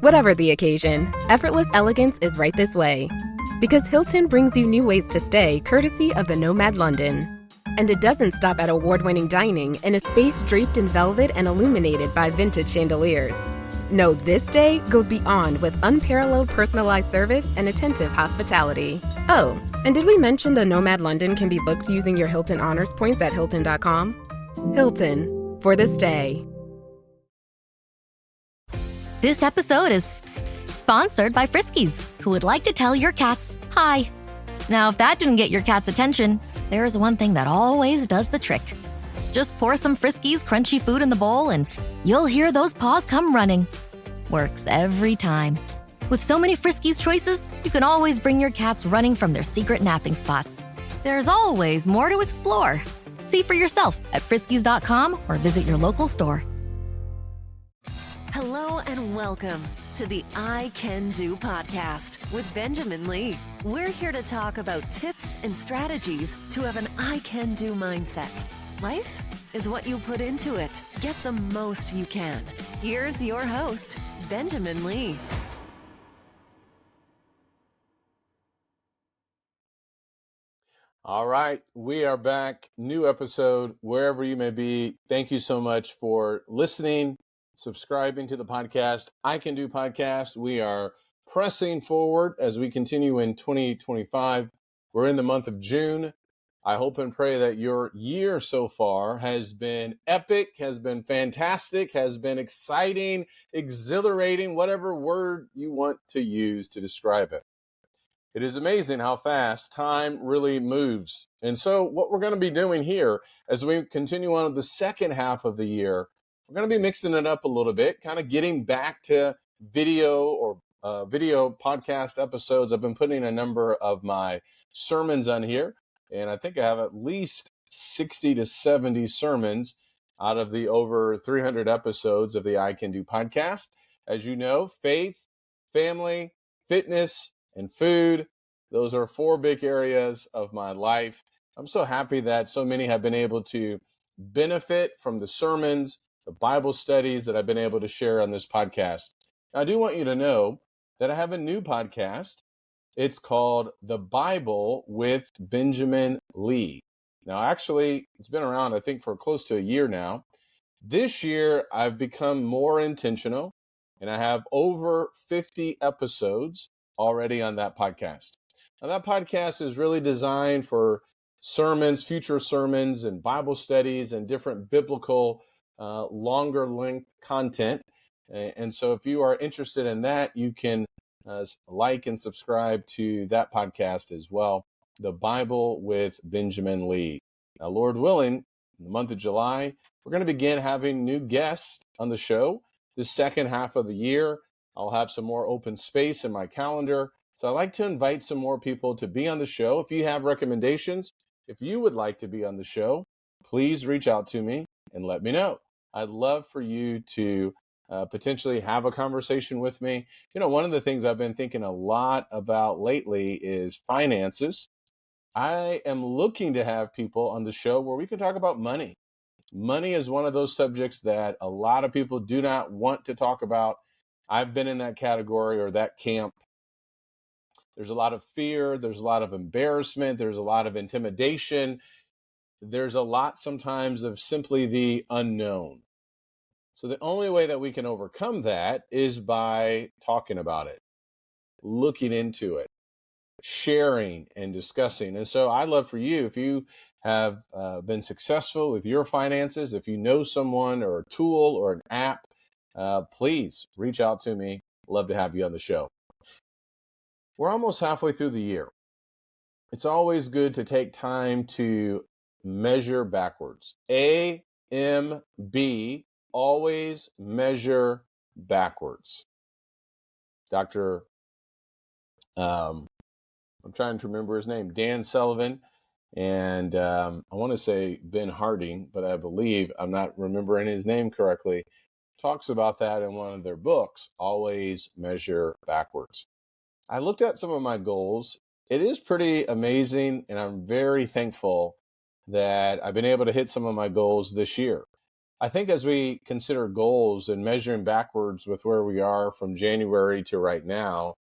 Whatever the occasion, effortless elegance is right this way. Because Hilton brings you new ways to stay courtesy of the Nomad London. And it doesn't stop at award-winning dining in a space draped in velvet and illuminated by vintage chandeliers. No, this day goes beyond with unparalleled personalized service and attentive hospitality. Oh, and did we mention the Nomad London can be booked using your Hilton Honors points at Hilton.com? Hilton, for the stay. This episode is sponsored by Friskies, who would like to tell your cats hi. Now, if that didn't get your cat's attention, there is one thing that always does the trick. Just pour some Friskies crunchy food in the bowl and you'll hear those paws come running. Works every time. With so many Friskies choices, you can always bring your cats running from their secret napping spots. There's always more to explore. See for yourself at friskies.com or visit your local store. Hello and welcome to the I Can Do podcast with Benjamin Lee. We're here to talk about tips and strategies to have an I Can Do mindset. Life is what you put into it. Get the most you can. Here's your host, Benjamin Lee. All right, we are back. New episode, wherever you may be. Thank you so much for listening, subscribing to the podcast. I Can Do podcast. We are pressing forward as we continue in 2025. We're in the month of June. I hope and pray that your year so far has been epic, has been fantastic, has been exciting, exhilarating, whatever word you want to use to describe it. It is amazing how fast time really moves. And so what we're going to be doing here as we continue on with the second half of the year, we're going to be mixing it up a little bit, kind of getting back to video or video podcast episodes. I've been putting a number of my sermons on here, and I think I have at least 60 to 70 sermons out of the over 300 episodes of the I Can Do podcast. As you know, faith, family, fitness, and food, those are four big areas of my life. I'm so happy that so many have been able to benefit from the sermons, the Bible studies that I've been able to share on this podcast. Now, I do want you to know that I have a new podcast. It's called The Bible with Benjamin Lee. Now, actually, it's been around, I think, for close to a year now. This year, I've become more intentional, and I have over 50 episodes already on that podcast. Now, that podcast is really designed for sermons, future sermons, and Bible studies and different biblical, longer length content. And so if you are interested in that, you can like and subscribe to that podcast as well, The Bible with Benjamin Lee. Now, Lord willing, in the month of July, we're going to begin having new guests on the show. The second half of the year, I'll have some more open space in my calendar. So I'd like to invite some more people to be on the show. If you have recommendations, if you would like to be on the show, please reach out to me and let me know. I'd love for you to potentially have a conversation with me. You know, one of the things I've been thinking a lot about lately is finances. I am looking to have people on the show where we can talk about money. Money is one of those subjects that a lot of people do not want to talk about. I've been in that category or that camp. There's a lot of fear. There's a lot of embarrassment. There's a lot of intimidation. There's a lot sometimes of simply the unknown. So the only way that we can overcome that is by talking about it, looking into it, sharing and discussing. And so I'd love for you, if you have been successful with your finances, if you know someone or a tool or an app, please reach out to me. Love to have you on the show. We're almost halfway through the year. It's always good to take time to measure backwards. AMB, always measure backwards. Dr. I'm trying to remember his name, Dan Sullivan, and I want to say Ben Harding, but I believe I'm not remembering his name correctly, talks about that in one of their books, Always Measure Backwards. I looked at some of my goals. It is pretty amazing, and I'm very thankful that I've been able to hit some of my goals this year. I think as we consider goals and measuring backwards with where we are from January to right now,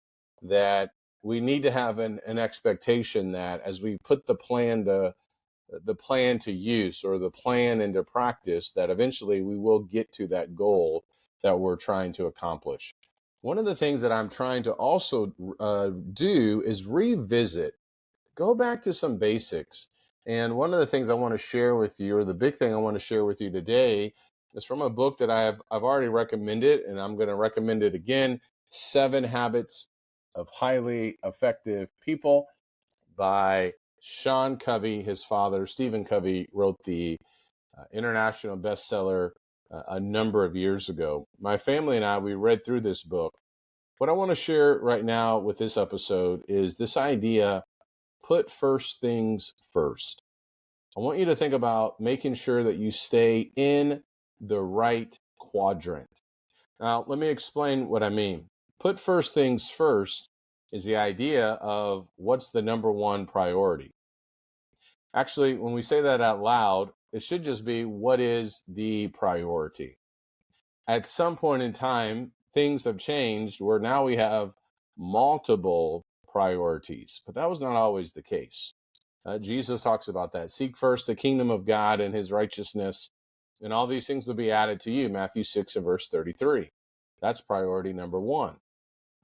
that we need to have an expectation that as we put the plan to use or the plan into practice, that eventually we will get to that goal that we're trying to accomplish. One of the things that I'm trying to also do is revisit, go back to some basics. And one of the things I want to share with you, or the big thing I want to share with you today, is from a book that I've already recommended, and I'm going to recommend it again, 7 Habits of Highly Effective People by Sean Covey. His father, Stephen Covey, wrote the international bestseller a number of years ago. My family and I, we read through this book. What I want to share right now with this episode is this idea: put first things first. I want you to think about making sure that you stay in the right quadrant. Now, let me explain what I mean. Put first things first is the idea of what's the number one priority. Actually, when we say that out loud, it should just be what is the priority. At some point in time, things have changed where now we have multiple priorities, but that was not always the case. Jesus talks about that. Seek first the kingdom of God and his righteousness, and all these things will be added to you. Matthew 6 and verse 33. That's priority number one.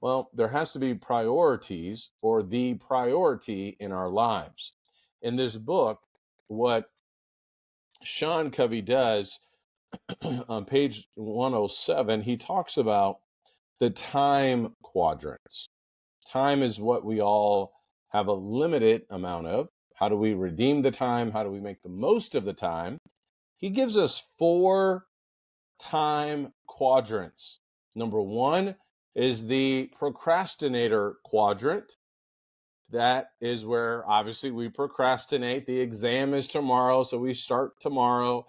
Well, there has to be priorities or the priority in our lives. In this book, what Sean Covey does on page 107, he talks about the time quadrants. Time is what we all have a limited amount of. How do we redeem the time? How do we make the most of the time? He gives us 4 time quadrants. Number 1 is the procrastinator quadrant. That is where obviously we procrastinate. The exam is tomorrow, so we start tomorrow,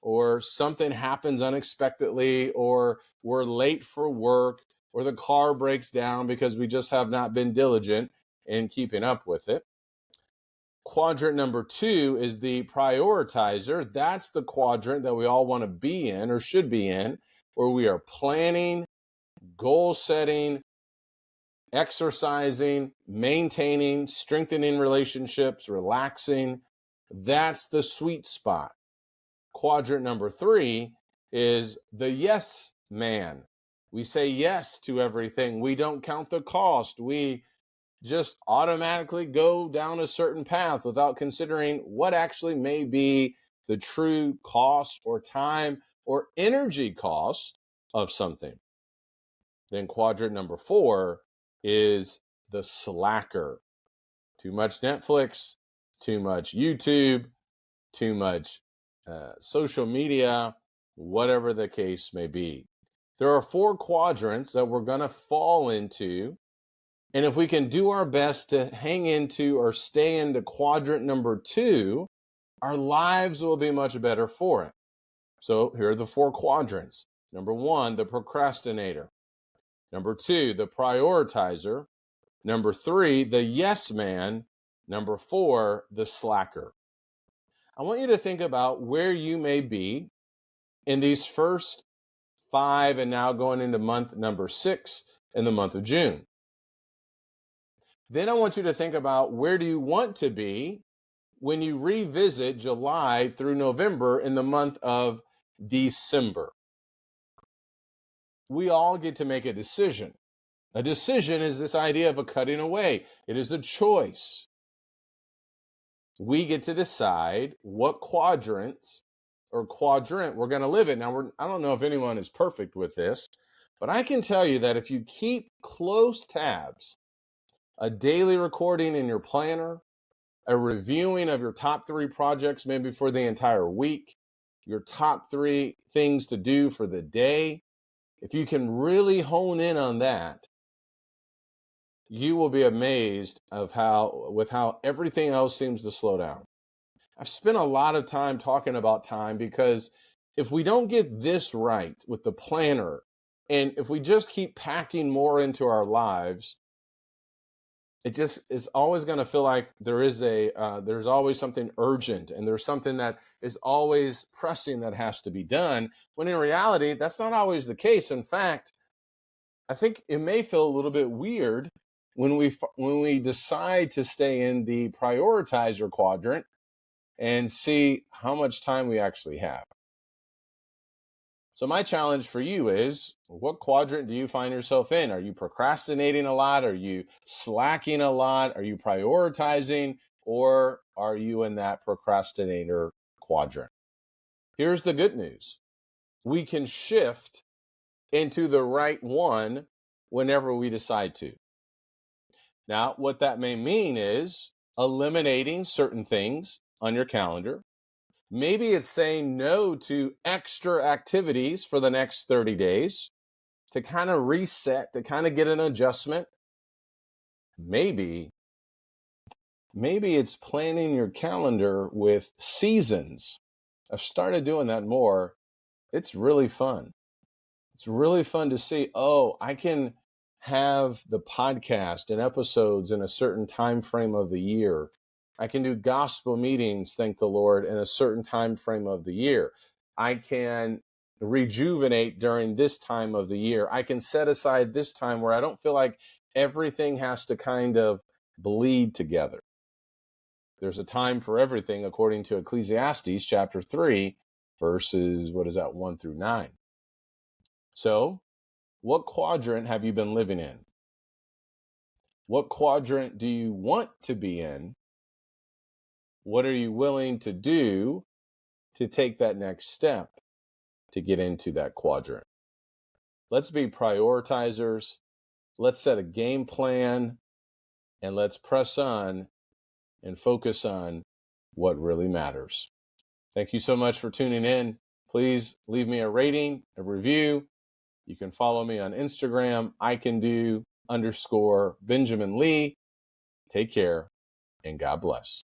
or something happens unexpectedly, or we're late for work, or the car breaks down because we just have not been diligent in keeping up with it. Quadrant number 2 is the prioritizer. That's the quadrant that we all want to be in or should be in, where we are planning, goal setting, exercising, maintaining, strengthening relationships, relaxing. That's the sweet spot. Quadrant number 3 is the yes man. We say yes to everything. We don't count the cost. We just automatically go down a certain path without considering what actually may be the true cost or time or energy cost of something. Then quadrant number 4 is the slacker. Too much Netflix, too much YouTube, too much social media, whatever the case may be. There are 4 quadrants that we're going to fall into. And if we can do our best to hang into or stay into quadrant number 2, our lives will be much better for it. So here are the 4 quadrants. Number 1, the procrastinator. Number 2, the prioritizer. Number 3, the yes man. Number 4, the slacker. I want you to think about where you may be in these first 5 and now going into month number 6 in the month of June. Then I want you to think about where do you want to be when you revisit July through November in the month of December. We all get to make a decision. A decision is this idea of a cutting away. It is a choice. We get to decide what quadrants or quadrant we're going to live in. Now, I don't know if anyone is perfect with this, but I can tell you that if you keep close tabs, a daily recording in your planner, a reviewing of your top 3 projects maybe for the entire week, your top 3 things to do for the day, if you can really hone in on that, you will be amazed of how everything else seems to slow down. I've spent a lot of time talking about time because if we don't get this right with the planner, and if we just keep packing more into our lives, it just is always going to feel like there's always something urgent, and there's something that is always pressing that has to be done, when in reality that's not always the case. In fact, I think it may feel a little bit weird when we decide to stay in the prioritizer quadrant and see how much time we actually have. So my challenge for you is, what quadrant do you find yourself in? Are you procrastinating a lot? Are you slacking a lot? Are you prioritizing? Or are you in that procrastinator quadrant? Here's the good news. We can shift into the right one whenever we decide to. Now, what that may mean is eliminating certain things on your calendar. Maybe it's saying no to extra activities for the next 30 days to kind of reset, to kind of get an adjustment. Maybe it's planning your calendar with seasons. I've started doing that more. It's really fun. It's really fun to see, oh, I can have the podcast and episodes in a certain time frame of the year. I can do gospel meetings, thank the Lord, in a certain time frame of the year. I can rejuvenate during this time of the year. I can set aside this time where I don't feel like everything has to kind of bleed together. There's a time for everything, according to Ecclesiastes chapter 3, verses, 1 through 9. So, what quadrant have you been living in? What quadrant do you want to be in? What are you willing to do to take that next step to get into that quadrant? Let's be prioritizers. Let's set a game plan, and let's press on and focus on what really matters. Thank you so much for tuning in. Please leave me a rating, a review. You can follow me on Instagram, _Benjamin Lee. Take care, and God bless.